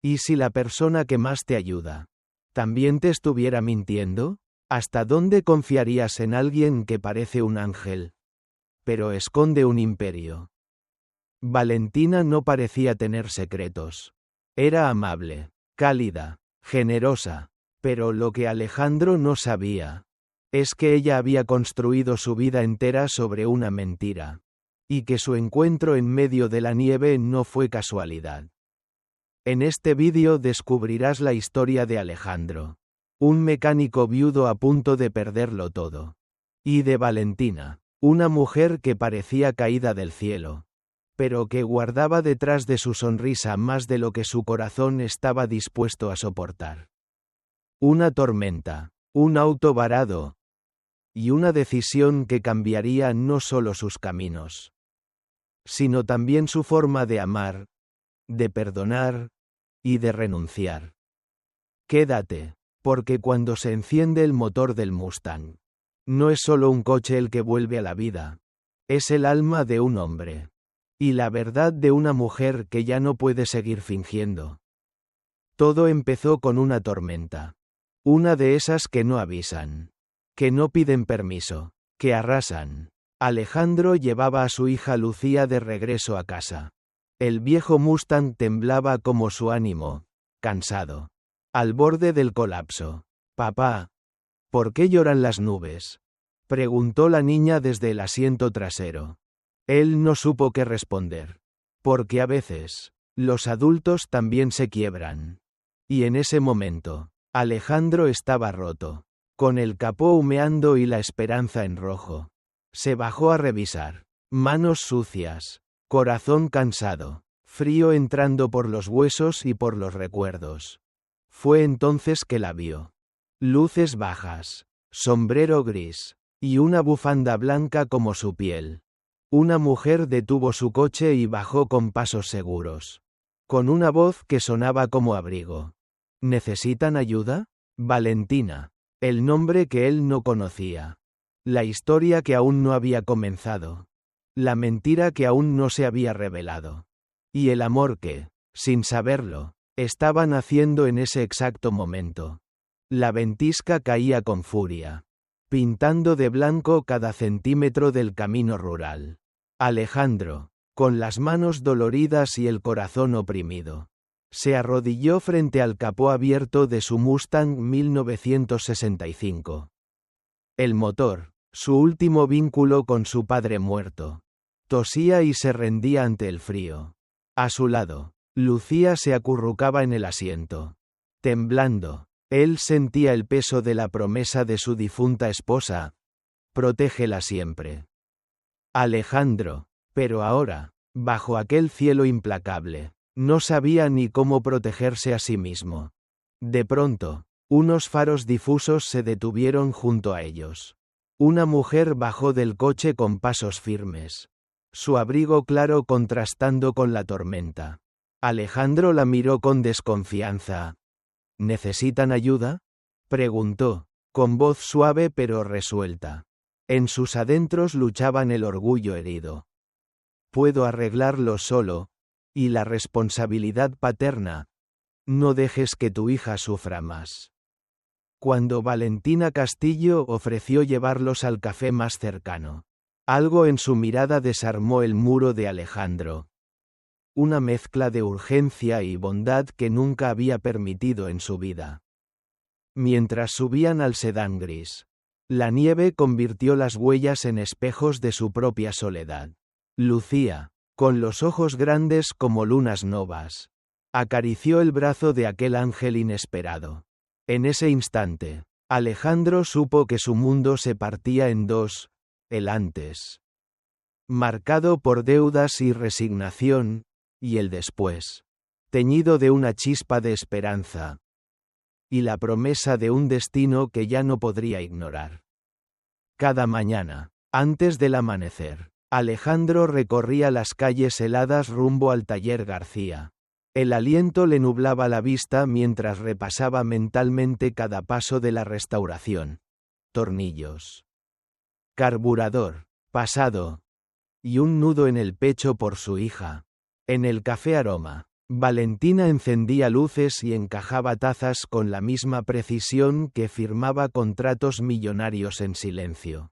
¿Y si la persona que más te ayuda también te estuviera mintiendo? ¿Hasta dónde confiarías en alguien que parece un ángel, pero esconde un imperio? Valentina no parecía tener secretos. Era amable, cálida, generosa, pero lo que Alejandro no sabía es que ella había construido su vida entera sobre una mentira, y que su encuentro en medio de la nieve no fue casualidad. En este vídeo descubrirás la historia de Alejandro, un mecánico viudo a punto de perderlo todo, y de Valentina, una mujer que parecía caída del cielo, pero que guardaba detrás de su sonrisa más de lo que su corazón estaba dispuesto a soportar. Una tormenta, un auto varado, y una decisión que cambiaría no solo sus caminos, sino también su forma de amar, de perdonar y de renunciar. Quédate, porque cuando se enciende el motor del Mustang, no es solo un coche el que vuelve a la vida, es el alma de un hombre, y la verdad de una mujer que ya no puede seguir fingiendo. Todo empezó con una tormenta, una de esas que no avisan, que no piden permiso, que arrasan. Alejandro llevaba a su hija Lucía de regreso a casa. El viejo Mustang temblaba como su ánimo, cansado, al borde del colapso. «Papá, ¿por qué lloran las nubes?», preguntó la niña desde el asiento trasero. Él no supo qué responder. Porque a veces, los adultos también se quiebran. Y en ese momento, Alejandro estaba roto, con el capó humeando y la esperanza en rojo. Se bajó a revisar. Manos sucias, corazón cansado, frío entrando por los huesos y por los recuerdos. Fue entonces que la vio. Luces bajas, sombrero gris, y una bufanda blanca como su piel. Una mujer detuvo su coche y bajó con pasos seguros, con una voz que sonaba como abrigo. ¿Necesitan ayuda? Valentina, el nombre que él no conocía. La historia que aún no había comenzado. La mentira que aún no se había revelado. Y el amor que, sin saberlo, estaba naciendo en ese exacto momento. La ventisca caía con furia, pintando de blanco cada centímetro del camino rural. Alejandro, con las manos doloridas y el corazón oprimido, se arrodilló frente al capó abierto de su Mustang 1965. El motor, su último vínculo con su padre muerto, tosía y se rendía ante el frío. A su lado, Lucía se acurrucaba en el asiento. Temblando, él sentía el peso de la promesa de su difunta esposa: «Protégela siempre». Alejandro, pero ahora, bajo aquel cielo implacable, no sabía ni cómo protegerse a sí mismo. De pronto, unos faros difusos se detuvieron junto a ellos. Una mujer bajó del coche con pasos firmes, su abrigo claro contrastando con la tormenta. Alejandro la miró con desconfianza. «¿Necesitan ayuda?», preguntó, con voz suave pero resuelta. En sus adentros luchaban el orgullo herido. «Puedo arreglarlo solo, y la responsabilidad paterna. No dejes que tu hija sufra más». Cuando Valentina Castillo ofreció llevarlos al café más cercano, algo en su mirada desarmó el muro de Alejandro. Una mezcla de urgencia y bondad que nunca había permitido en su vida. Mientras subían al sedán gris, la nieve convirtió las huellas en espejos de su propia soledad. Lucía, con los ojos grandes como lunas novas, acarició el brazo de aquel ángel inesperado. En ese instante, Alejandro supo que su mundo se partía en dos, el antes, marcado por deudas y resignación, y el después, teñido de una chispa de esperanza, y la promesa de un destino que ya no podría ignorar. Cada mañana, antes del amanecer, Alejandro recorría las calles heladas rumbo al taller García. El aliento le nublaba la vista mientras repasaba mentalmente cada paso de la restauración. Tornillos, carburador, pasado, y un nudo en el pecho por su hija. En el café Aroma, Valentina encendía luces y encajaba tazas con la misma precisión que firmaba contratos millonarios en silencio.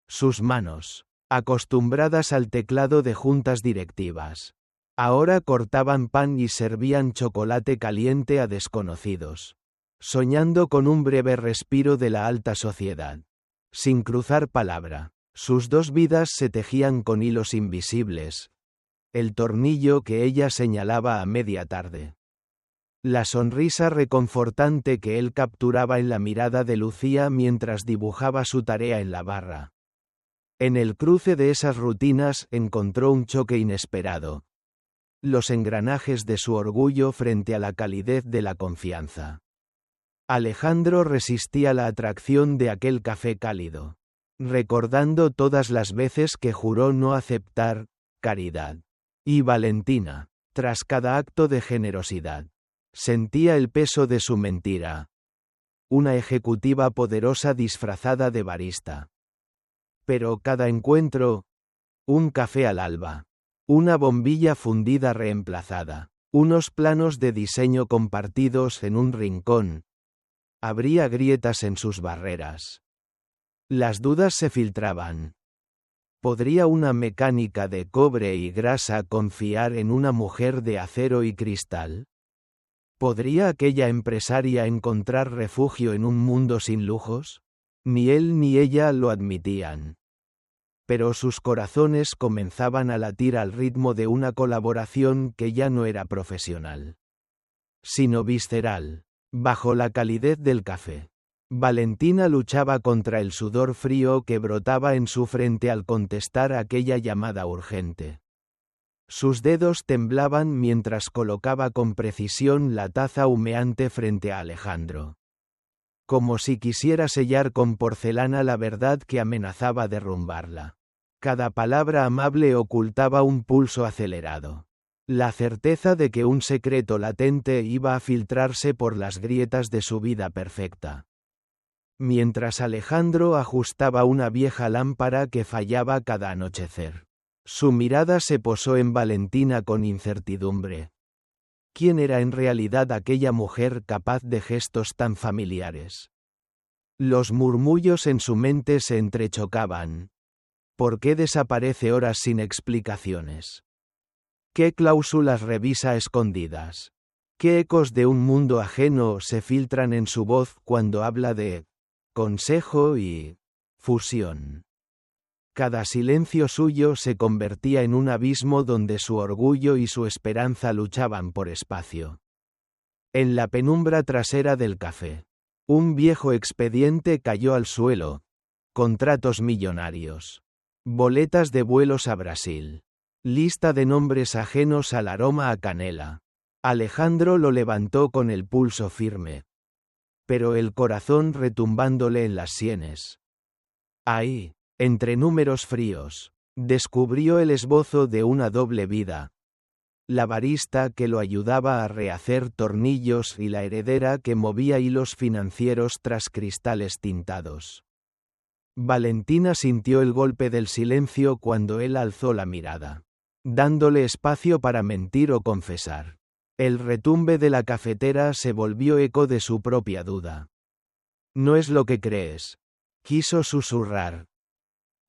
Sus manos, acostumbradas al teclado de juntas directivas, ahora cortaban pan y servían chocolate caliente a desconocidos, soñando con un breve respiro de la alta sociedad. Sin cruzar palabra, sus dos vidas se tejían con hilos invisibles, el tornillo que ella señalaba a media tarde. La sonrisa reconfortante que él capturaba en la mirada de Lucía mientras dibujaba su tarea en la barra. En el cruce de esas rutinas encontró un choque inesperado. Los engranajes de su orgullo frente a la calidez de la confianza. Alejandro resistía la atracción de aquel café cálido, recordando todas las veces que juró no aceptar caridad. Y Valentina, tras cada acto de generosidad, sentía el peso de su mentira. Una ejecutiva poderosa disfrazada de barista. Pero cada encuentro, un café al alba, una bombilla fundida reemplazada, unos planos de diseño compartidos en un rincón, abría grietas en sus barreras. Las dudas se filtraban. ¿Podría una mecánica de cobre y grasa confiar en una mujer de acero y cristal? ¿Podría aquella empresaria encontrar refugio en un mundo sin lujos? Ni él ni ella lo admitían. Pero sus corazones comenzaban a latir al ritmo de una colaboración que ya no era profesional, sino visceral, bajo la calidez del café. Valentina luchaba contra el sudor frío que brotaba en su frente al contestar aquella llamada urgente. Sus dedos temblaban mientras colocaba con precisión la taza humeante frente a Alejandro. Como si quisiera sellar con porcelana la verdad que amenazaba derrumbarla. Cada palabra amable ocultaba un pulso acelerado. La certeza de que un secreto latente iba a filtrarse por las grietas de su vida perfecta. Mientras Alejandro ajustaba una vieja lámpara que fallaba cada anochecer, su mirada se posó en Valentina con incertidumbre. ¿Quién era en realidad aquella mujer capaz de gestos tan familiares? Los murmullos en su mente se entrechocaban. ¿Por qué desaparece horas sin explicaciones? ¿Qué cláusulas revisa a escondidas? ¿Qué ecos de un mundo ajeno se filtran en su voz cuando habla de consejo y fusión? Cada silencio suyo se convertía en un abismo donde su orgullo y su esperanza luchaban por espacio. En la penumbra trasera del café, un viejo expediente cayó al suelo. Contratos millonarios. Boletas de vuelos a Brasil. Lista de nombres ajenos al aroma a canela. Alejandro lo levantó con el pulso firme, pero el corazón retumbándole en las sienes. Ahí, entre números fríos, descubrió el esbozo de una doble vida. La barista que lo ayudaba a rehacer tornillos y la heredera que movía hilos financieros tras cristales tintados. Valentina sintió el golpe del silencio cuando él alzó la mirada, dándole espacio para mentir o confesar. El retumbe de la cafetera se volvió eco de su propia duda. No es lo que crees, quiso susurrar.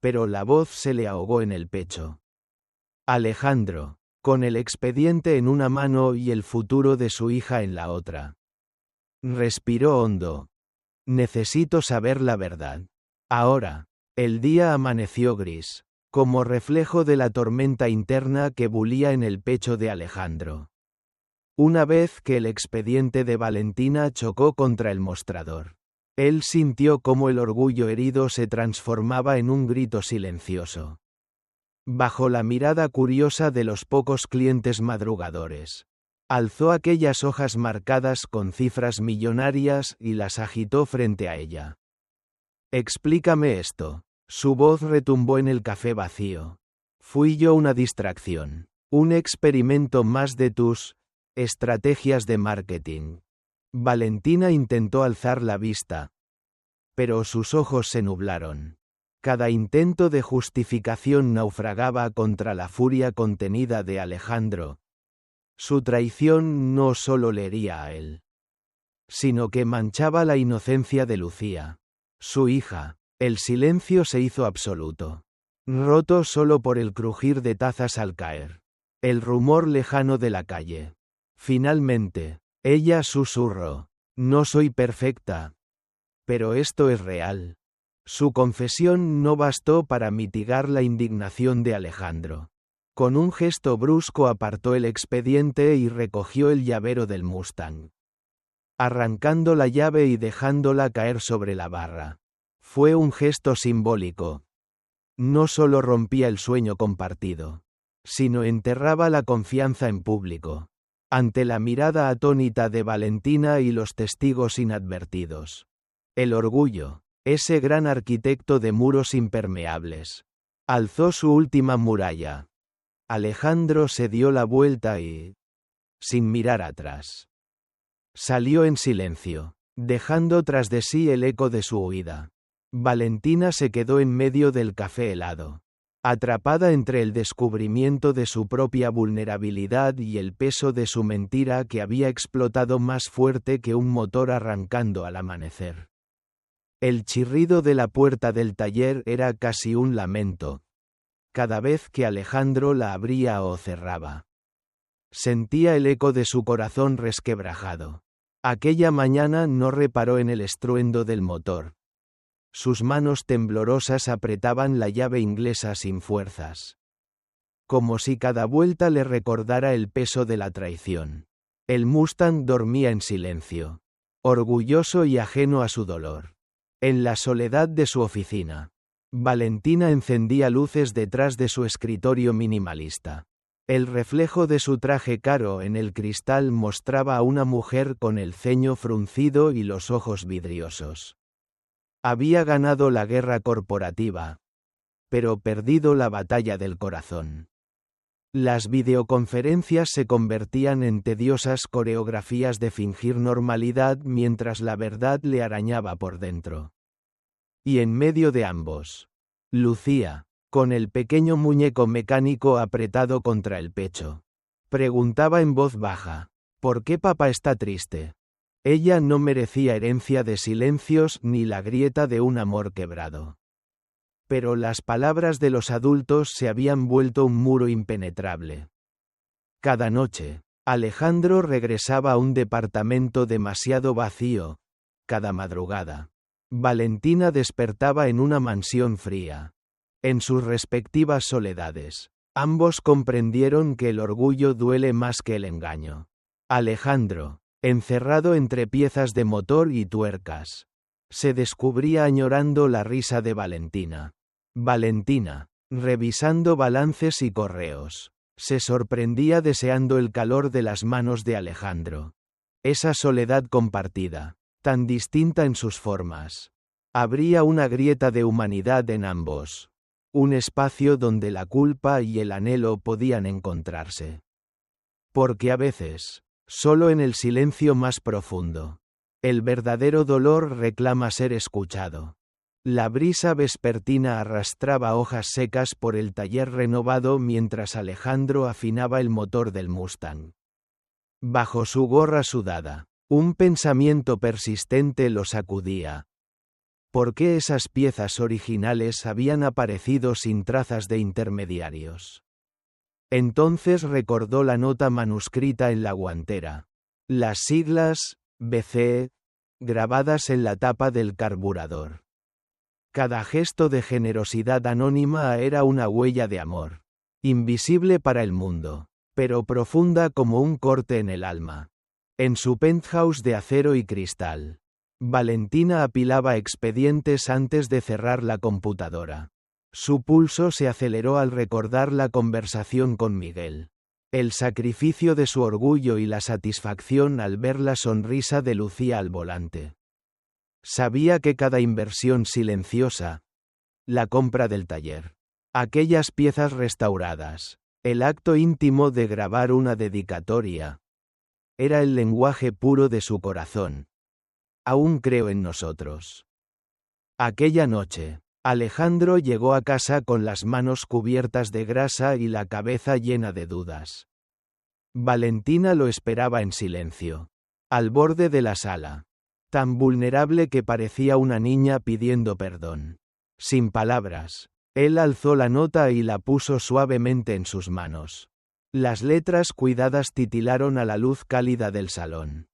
Pero la voz se le ahogó en el pecho. Alejandro, con el expediente en una mano y el futuro de su hija en la otra. Respiró hondo. Necesito saber la verdad. Ahora, el día amaneció gris, como reflejo de la tormenta interna que bulía en el pecho de Alejandro. Una vez que el expediente de Valentina chocó contra el mostrador, él sintió cómo el orgullo herido se transformaba en un grito silencioso. Bajo la mirada curiosa de los pocos clientes madrugadores, alzó aquellas hojas marcadas con cifras millonarias y las agitó frente a ella. Explícame esto. Su voz retumbó en el café vacío. Fui yo una distracción, un experimento más de tus estrategias de marketing. Valentina intentó alzar la vista, pero sus ojos se nublaron. Cada intento de justificación naufragaba contra la furia contenida de Alejandro. Su traición no solo le hería a él, sino que manchaba la inocencia de Lucía, su hija. El silencio se hizo absoluto, roto solo por el crujir de tazas al caer, el rumor lejano de la calle. Finalmente, ella susurró: «No soy perfecta, pero esto es real». Su confesión no bastó para mitigar la indignación de Alejandro. Con un gesto brusco apartó el expediente y recogió el llavero del Mustang, arrancando la llave y dejándola caer sobre la barra. Fue un gesto simbólico. No solo rompía el sueño compartido, sino enterraba la confianza en público, ante la mirada atónita de Valentina y los testigos inadvertidos. El orgullo, ese gran arquitecto de muros impermeables, alzó su última muralla. Alejandro se dio la vuelta y, sin mirar atrás, salió en silencio, dejando tras de sí el eco de su huida. Valentina se quedó en medio del café helado, atrapada entre el descubrimiento de su propia vulnerabilidad y el peso de su mentira que había explotado más fuerte que un motor arrancando al amanecer. El chirrido de la puerta del taller era casi un lamento, cada vez que Alejandro la abría o cerraba. Sentía el eco de su corazón resquebrajado. Aquella mañana no reparó en el estruendo del motor. Sus manos temblorosas apretaban la llave inglesa sin fuerzas, como si cada vuelta le recordara el peso de la traición. El Mustang dormía en silencio, orgulloso y ajeno a su dolor. En la soledad de su oficina, Valentina encendía luces detrás de su escritorio minimalista. El reflejo de su traje caro en el cristal mostraba a una mujer con el ceño fruncido y los ojos vidriosos. Había ganado la guerra corporativa, pero perdido la batalla del corazón. Las videoconferencias se convertían en tediosas coreografías de fingir normalidad mientras la verdad le arañaba por dentro. Y en medio de ambos, Lucía, con el pequeño muñeco mecánico apretado contra el pecho, preguntaba en voz baja: ¿por qué papá está triste? Ella no merecía herencia de silencios ni la grieta de un amor quebrado. Pero las palabras de los adultos se habían vuelto un muro impenetrable. Cada noche, Alejandro regresaba a un departamento demasiado vacío. Cada madrugada, Valentina despertaba en una mansión fría. En sus respectivas soledades, ambos comprendieron que el orgullo duele más que el engaño. Alejandro, encerrado entre piezas de motor y tuercas, se descubría añorando la risa de Valentina. Valentina, revisando balances y correos, se sorprendía deseando el calor de las manos de Alejandro. Esa soledad compartida, tan distinta en sus formas, abría una grieta de humanidad en ambos, un espacio donde la culpa y el anhelo podían encontrarse. Porque a veces, solo en el silencio más profundo, el verdadero dolor reclama ser escuchado. La brisa vespertina arrastraba hojas secas por el taller renovado mientras Alejandro afinaba el motor del Mustang. Bajo su gorra sudada, un pensamiento persistente lo sacudía. ¿Por qué esas piezas originales habían aparecido sin trazas de intermediarios? Entonces recordó la nota manuscrita en la guantera. Las siglas, BC, grabadas en la tapa del carburador. Cada gesto de generosidad anónima era una huella de amor. Invisible para el mundo, pero profunda como un corte en el alma. En su penthouse de acero y cristal, Valentina apilaba expedientes antes de cerrar la computadora. Su pulso se aceleró al recordar la conversación con Miguel. El sacrificio de su orgullo y la satisfacción al ver la sonrisa de Lucía al volante. Sabía que cada inversión silenciosa, la compra del taller, aquellas piezas restauradas, el acto íntimo de grabar una dedicatoria, era el lenguaje puro de su corazón. Aún creo en nosotros. Aquella noche, Alejandro llegó a casa con las manos cubiertas de grasa y la cabeza llena de dudas. Valentina lo esperaba en silencio. Al borde de la sala. Tan vulnerable que parecía una niña pidiendo perdón. Sin palabras. Él alzó la nota y la puso suavemente en sus manos. Las letras cuidadas titilaron a la luz cálida del salón.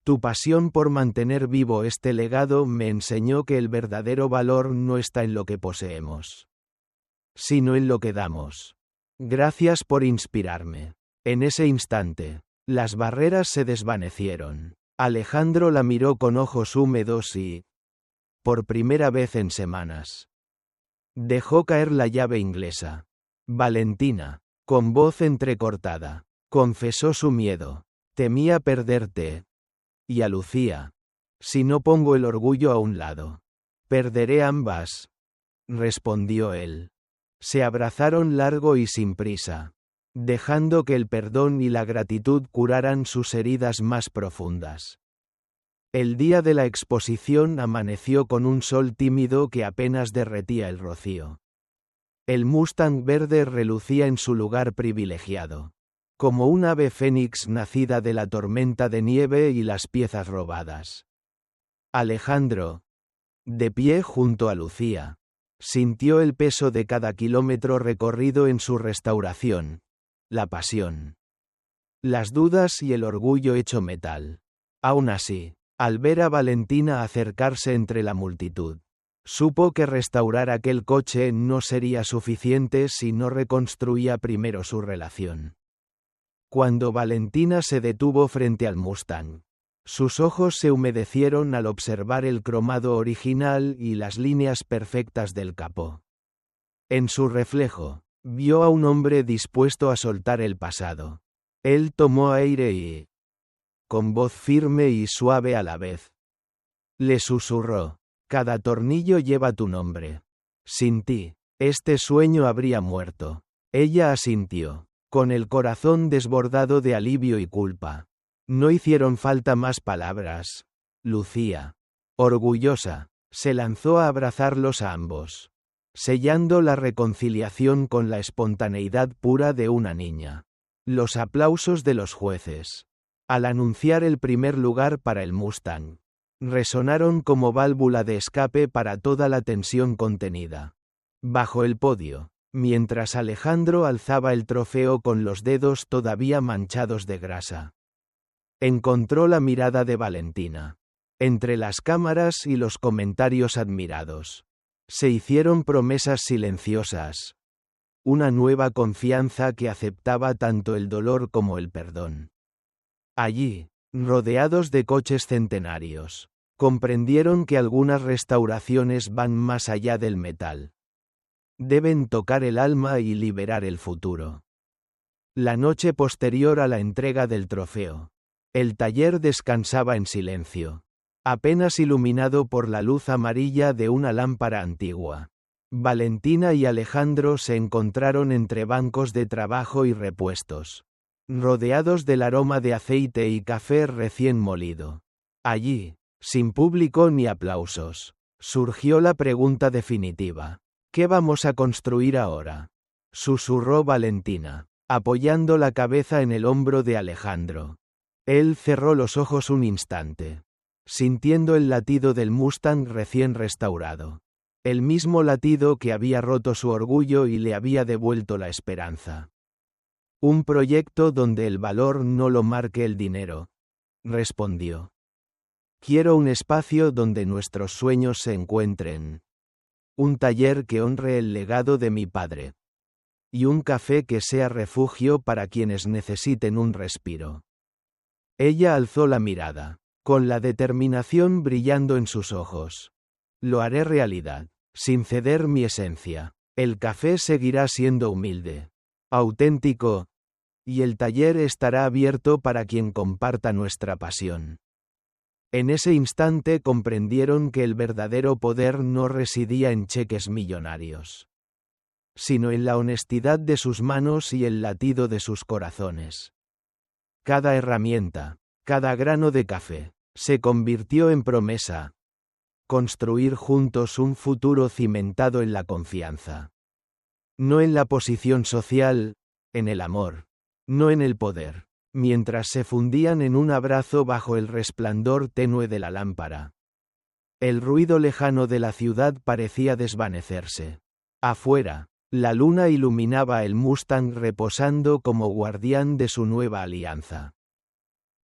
Tu pasión por mantener vivo este legado me enseñó que el verdadero valor no está en lo que poseemos, sino en lo que damos. Gracias por inspirarme. En ese instante, las barreras se desvanecieron. Alejandro la miró con ojos húmedos y, por primera vez en semanas, dejó caer la llave inglesa. Valentina, con voz entrecortada, confesó su miedo. Temía perderte. Y a Lucía. Si no pongo el orgullo a un lado, perderé ambas, respondió él. Se abrazaron largo y sin prisa, dejando que el perdón y la gratitud curaran sus heridas más profundas. El día de la exposición amaneció con un sol tímido que apenas derretía el rocío. El Mustang verde relucía en su lugar privilegiado, como un ave fénix nacida de la tormenta de nieve y las piezas robadas. Alejandro, de pie junto a Lucía, sintió el peso de cada kilómetro recorrido en su restauración, la pasión, las dudas y el orgullo hecho metal. Aún así, al ver a Valentina acercarse entre la multitud, supo que restaurar aquel coche no sería suficiente si no reconstruía primero su relación. Cuando Valentina se detuvo frente al Mustang, sus ojos se humedecieron al observar el cromado original y las líneas perfectas del capó. En su reflejo, vio a un hombre dispuesto a soltar el pasado. Él tomó aire y, con voz firme y suave a la vez, le susurró: cada tornillo lleva tu nombre. Sin ti, este sueño habría muerto. Ella asintió, con el corazón desbordado de alivio y culpa. No hicieron falta más palabras. Lucía, orgullosa, se lanzó a abrazarlos a ambos, sellando la reconciliación con la espontaneidad pura de una niña. Los aplausos de los jueces, al anunciar el primer lugar para el Mustang, resonaron como válvula de escape para toda la tensión contenida. Bajo el podio, mientras Alejandro alzaba el trofeo con los dedos todavía manchados de grasa, encontró la mirada de Valentina. Entre las cámaras y los comentarios admirados, se hicieron promesas silenciosas. Una nueva confianza que aceptaba tanto el dolor como el perdón. Allí, rodeados de coches centenarios, comprendieron que algunas restauraciones van más allá del metal. Deben tocar el alma y liberar el futuro. La noche posterior a la entrega del trofeo, el taller descansaba en silencio, apenas iluminado por la luz amarilla de una lámpara antigua. Valentina y Alejandro se encontraron entre bancos de trabajo y repuestos, rodeados del aroma de aceite y café recién molido. Allí, sin público ni aplausos, surgió la pregunta definitiva. ¿Qué vamos a construir ahora?, susurró Valentina, apoyando la cabeza en el hombro de Alejandro. Él cerró los ojos un instante, sintiendo el latido del Mustang recién restaurado. El mismo latido que había roto su orgullo y le había devuelto la esperanza. Un proyecto donde el valor no lo marque el dinero, respondió. Quiero un espacio donde nuestros sueños se encuentren. Un taller que honre el legado de mi padre. Y un café que sea refugio para quienes necesiten un respiro. Ella alzó la mirada, con la determinación brillando en sus ojos. Lo haré realidad, sin ceder mi esencia. El café seguirá siendo humilde, auténtico, y el taller estará abierto para quien comparta nuestra pasión. En ese instante comprendieron que el verdadero poder no residía en cheques millonarios, sino en la honestidad de sus manos y el latido de sus corazones. Cada herramienta, cada grano de café, se convirtió en promesa. Construir juntos un futuro cimentado en la confianza. No en la posición social, en el amor. No en el poder. mientras se fundían en un abrazo bajo el resplandor tenue de la lámpara. El ruido lejano de la ciudad parecía desvanecerse. Afuera, la luna iluminaba el Mustang reposando como guardián de su nueva alianza.